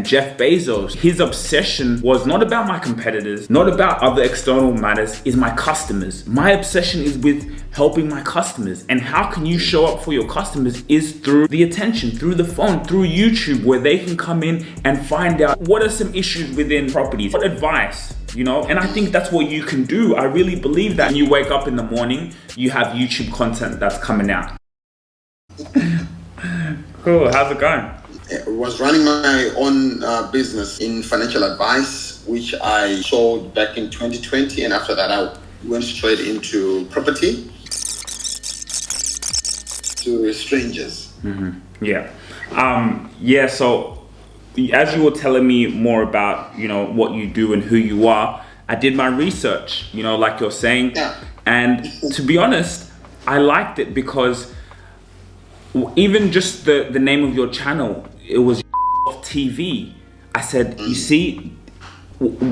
Jeff Bezos, his obsession was not about my competitors, not about other external matters, is my customers. My obsession is with helping my customers. And how can you show up for your customers is through the attention, through the phone, through YouTube, where they can come in and find out what are some issues within properties, what advice, you know? And I think that's what you can do. I really believe that. When you wake up in the morning, you have YouTube content that's coming out. Cool, how's it going? I was running my own business in financial advice, which I sold back in 2020. And after that, I went straight into property to strangers. Yeah. So as you were telling me more about, you know, what you do and who you are, I did my research, you know, like you're saying. Yeah. And to be honest, I liked it because even just the name of your channel, it was TV. I said, you see,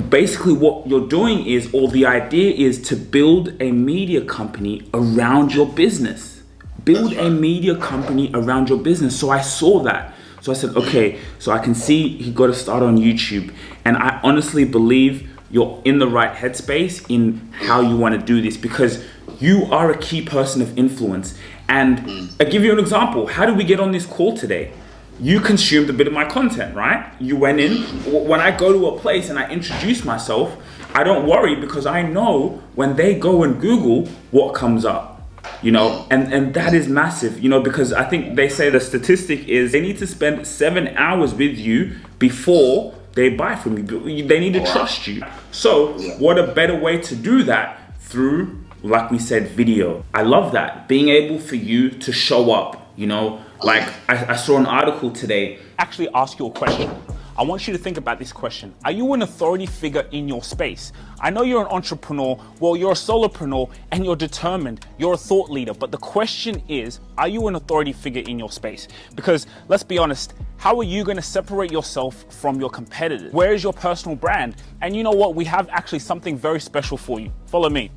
basically what you're doing is, or the idea is, to build a media company around your business. Build a media company around your business. So I saw that. So I said, okay, so I can see he got to start on YouTube. And I honestly believe you're in the right headspace in how you want to do this, because you are a key person of influence. And I'll give you an example. How did we get on this call today? You consumed a bit of my content, right? You went in. When I go to a place and I introduce myself, I don't worry, because I know when they go and Google what comes up, you know, and that is massive, you know, because I think they say the statistic is they need to spend 7 hours with you before they buy from you. They need to trust you. So what a better way to do that through, like we said, video. I love that, being able for you to show up, you know. Like I saw an article today. Actually ask you a question. I want you to think about this question. Are you an authority figure in your space? I know you're an entrepreneur, well, you're a solopreneur, and you're determined, you're a thought leader. But the question is, are you an authority figure in your space? Because let's be honest, how are you going to separate yourself from your competitors? Where is your personal brand? And you know what? We have actually something very special for you. Follow me.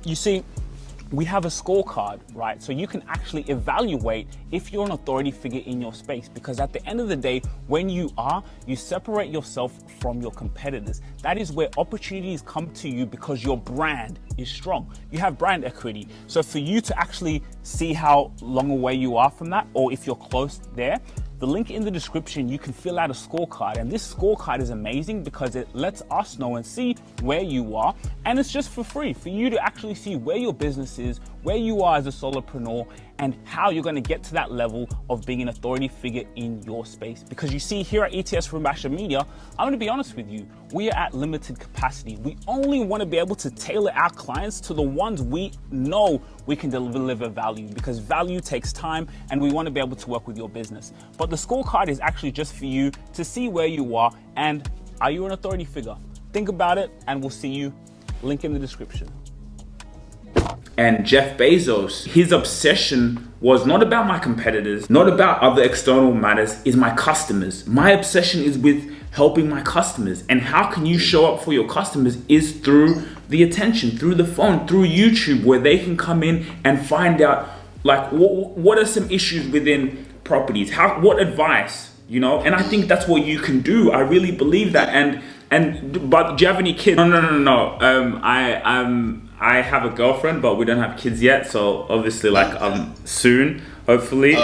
You see, we have a scorecard, right? So you can actually evaluate if you're an authority figure in your space, because at the end of the day, when you separate yourself from your competitors. That is where opportunities come to you, because your brand is strong. You have brand equity. So for you to actually see how long away you are from that, or if you're close there, the link in the description, you can fill out a scorecard. And this scorecard is amazing because it lets us know and see where you are. And it's just for free for you to actually see where your business is, where you are as a solopreneur, and how you're going to get to that level of being an authority figure in your space. Because you see, here at ETS Rubasha Media, I'm going to be honest with you, we are at limited capacity. We only want to be able to tailor our clients to the ones we know we can deliver value, because value takes time and we want to be able to work with your business. But the scorecard is actually just for you to see where you are and are you an authority figure? Think about it, and we'll see you. Link in the description. And Jeff Bezos, his obsession was not about my competitors, not about other external matters, is my customers. My obsession is with helping my customers. And how can you show up for your customers is through the attention, through the phone, through YouTube, where they can come in and find out, like, what are some issues within properties? What advice, you know? And I think that's what you can do. I really believe that. But do you have any kids? No. I have a girlfriend, but we don't have kids yet. So obviously, like, soon, hopefully.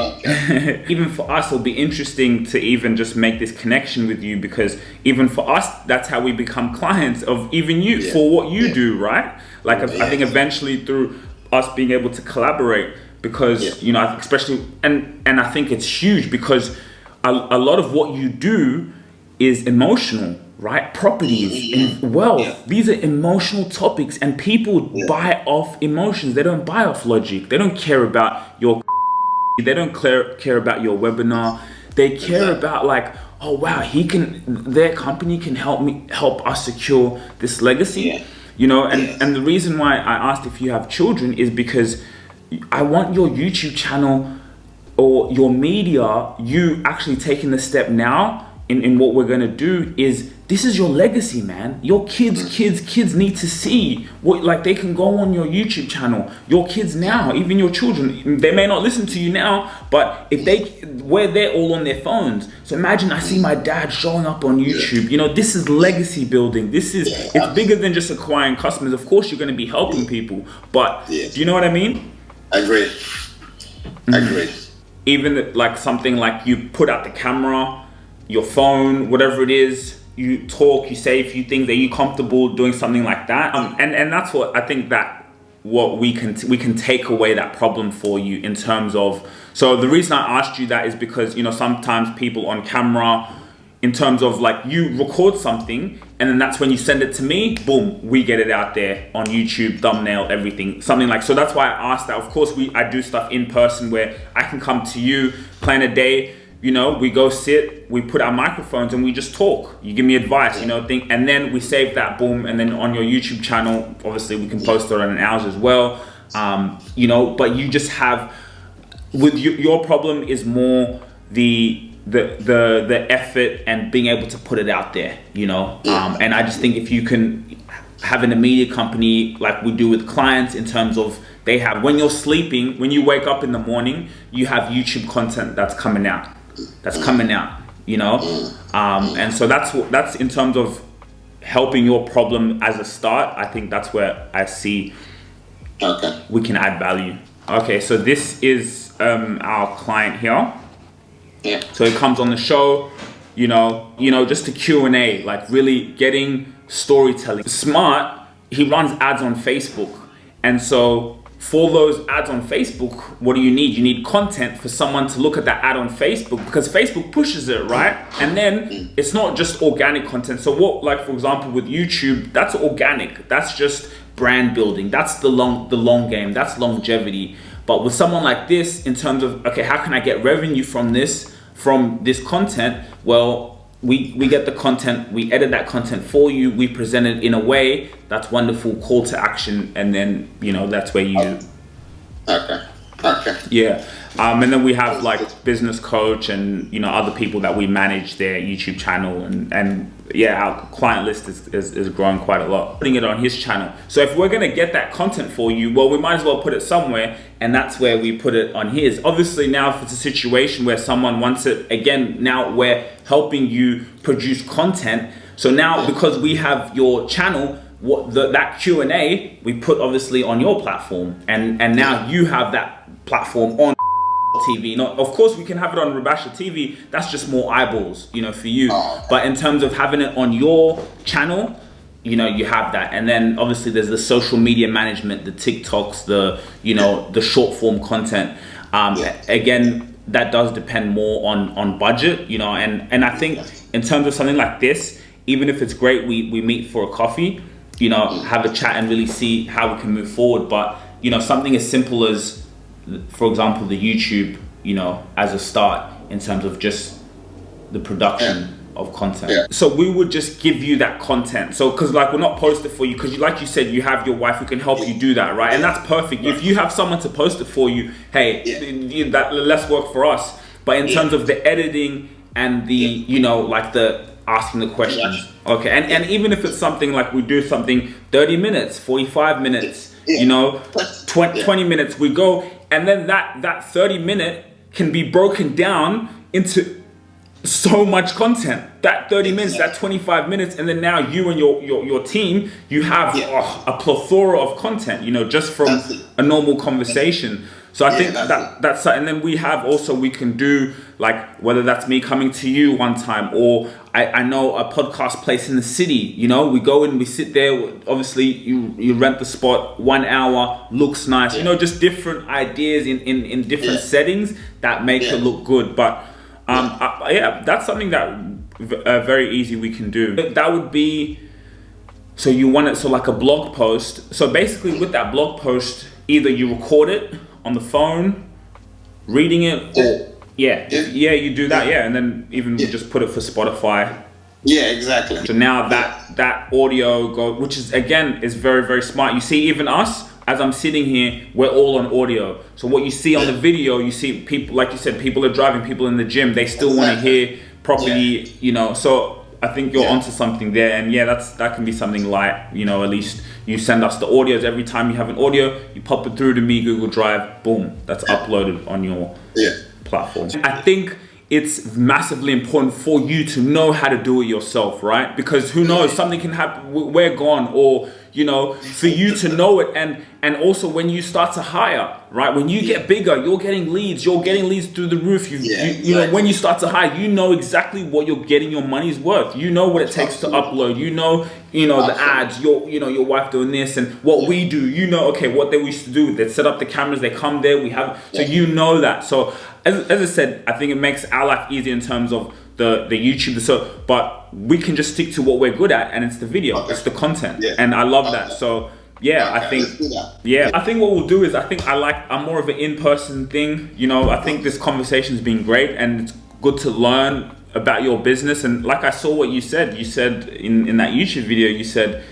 Even for us, it'll be interesting to even just make this connection with you, because even for us, that's how we become clients of even you for what you do, right? Like, I think eventually through us being able to collaborate, because, you know, especially, and I think it's huge because a lot of what you do is emotional. Right? Properties and wealth. These are emotional topics, and people buy off emotions. They don't buy off logic. They don't care about your they don't care about your webinar. They care about, like, oh wow, their company can help us secure this legacy. You know, and the reason why I asked if you have children is because I want your YouTube channel or your media, you actually taking the step now in what we're going to do is, this is your legacy, man. Your kids need to see what, like, they can go on your YouTube channel. Your kids now, even your children, they may not listen to you now, but if where they're all on their phones. So imagine I see my dad showing up on YouTube. You know, this is legacy building. This is, it's bigger than just acquiring customers. Of course, you're going to be helping people, but do you know what I mean? I agree. I agree. Even like something like you put out the camera, your phone, whatever it is, you talk, you say a few things. Are you comfortable doing something like that? And that's what I think, that what we can take away that problem for you in terms of. So the reason I asked you that is because, you know, sometimes people on camera, in terms of like, you record something and then that's when you send it to me, boom, we get it out there on YouTube, thumbnail, everything, something like. So that's why I asked that. Of course, I do stuff in person where I can come to you, plan a day, you know, we go sit, we put our microphones and we just talk. You give me advice, you know, and then we save that, boom, and then on your YouTube channel, obviously we can post it on ours as well. You know, but you just have, with your problem is more the effort and being able to put it out there, you know. And I just think if you can have an immediate company like we do with clients, in terms of they have, when you're sleeping, when you wake up in the morning, you have YouTube content that's coming out, you know. And so that's in terms of helping your problem as a start. I think that's where I see we can add value. Okay, so this is our client here. Yeah. So it comes on the show, you know, just a Q&A, like really getting storytelling. Smart, he runs ads on Facebook. And so for those ads on Facebook, what do you need? You need content for someone to look at that ad on Facebook, because Facebook pushes it, right? And then it's not just organic content. So what, like for example, with YouTube, that's organic. That's just brand building. That's the long game. That's longevity. But with someone like this, in terms of, okay, how can I get revenue from this content? Well, we get the content, we edit that content for you, we present it in a way that's wonderful, call to action, and then, you know, that's where you... Okay. Yeah. And then we have like business coach and, you know, other people that we manage their YouTube channel, and yeah, our client list is growing quite a lot. Putting it on his channel. So if we're gonna get that content for you, well, we might as well put it somewhere, and that's where we put it on his. Obviously now if it's a situation where someone wants it, again, now we're helping you produce content. So now because we have your channel, that Q&A we put obviously on your platform, and now you have that platform on TV. Not, of course we can have it on Rubasha TV, that's just more eyeballs, you know, for you. But in terms of having it on your channel, you know, you have that. And then obviously there's the social media management, the TikToks, the, you know, the short form content. Again, that does depend more on budget, you know, and I think in terms of something like this, even if it's great, we meet for a coffee, you know, have a chat and really see how we can move forward. But, you know, something as simple as, for example, the YouTube, you know, as a start in terms of just the production of content. So we would just give you that content. So, because like we're not post it for you, because like you said, you have your wife who can help you do that, right? And that's perfect. If you have someone to post it for you, hey, that less work for us. But in terms of the editing and the, you know, like the asking the questions, okay, and even if it's something like we do something 30 minutes, 45 minutes, you know, 20 minutes, we go, and then that 30-minute can be broken down into so much content. That 30 minutes, that 25 minutes, and then now you and your team, you have a plethora of content, you know, just from a normal conversation. So I think that's, and then we can do like, whether that's me coming to you one time, or I know a podcast place in the city, you know, we go in, we sit there, obviously you rent the spot, 1 hour, looks nice, you know, just different ideas in different settings that make it look good. But that's something that very easy we can do. That would be, so you want it, so like a blog post. So basically with that blog post, either you record it on the phone, reading it, or you do that, and then even just put it for Spotify. Exactly. So now that audio which is again is very, very smart. You see, even us, as I'm sitting here, we're all on audio. So what you see on the video, you see people, like you said, people are driving, people in the gym, they still want to hear properly, you know, so I think you're onto something there. And yeah, that can be something light, you know, at least you send us the audios. Every time you have an audio, you pop it through to me, Google Drive, boom, that's uploaded on your platform. I think it's massively important for you to know how to do it yourself, right? Because who knows, something can happen, we're gone, or, you know, for you to know it. And also when you start to hire, right? When you get bigger, you're getting leads through the roof. You know, when you start to hire, you know exactly what you're getting your money's worth. You know what it takes to upload, you know, the ads, your wife doing this and what we do, you know, okay, what they used to do, they set up the cameras, they come there, we have, so you know that. So as I said, I think it makes our life easier in terms of the YouTube, but we can just stick to what we're good at, and it's the video, it's the content, and I love that. So yeah, I think I think what we'll do is I'm more of an in-person thing. You know, I think this conversation's been great, and it's good to learn about your business. And like I saw what you said in that YouTube video, you said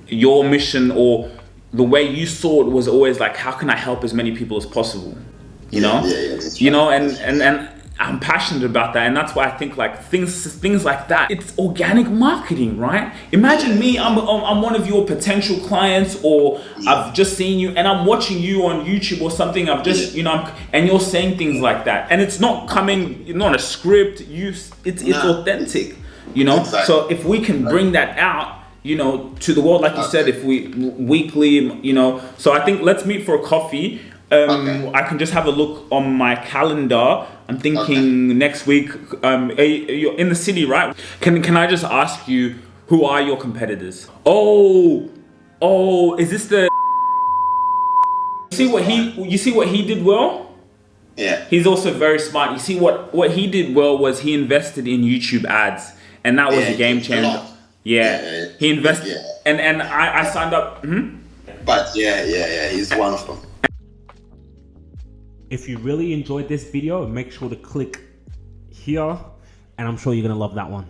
your mission or the way you saw it was always like, how can I help as many people as possible? You know, you know, and I'm passionate about that, and that's why I think like things like that. It's organic marketing, right? Imagine me, I'm one of your potential clients, or I've just seen you, and I'm watching you on YouTube or something. I've just, you know, and you're saying things like that, and it's not not a script. It's authentic, you know. So if we can bring that out, you know, to the world, like you said, if we weekly, you know. So I think let's meet for a coffee. I can just have a look on my calendar. I'm thinking next week. You're in the city, right? Can I just ask you, who are your competitors? Oh, is this the? You see what he did well? Yeah. He's also very smart. You see what he did well was he invested in YouTube ads, and that was a game changer. He invested, and I signed up. But he's one of them. If you really enjoyed this video, make sure to click here, and I'm sure you're gonna love that one.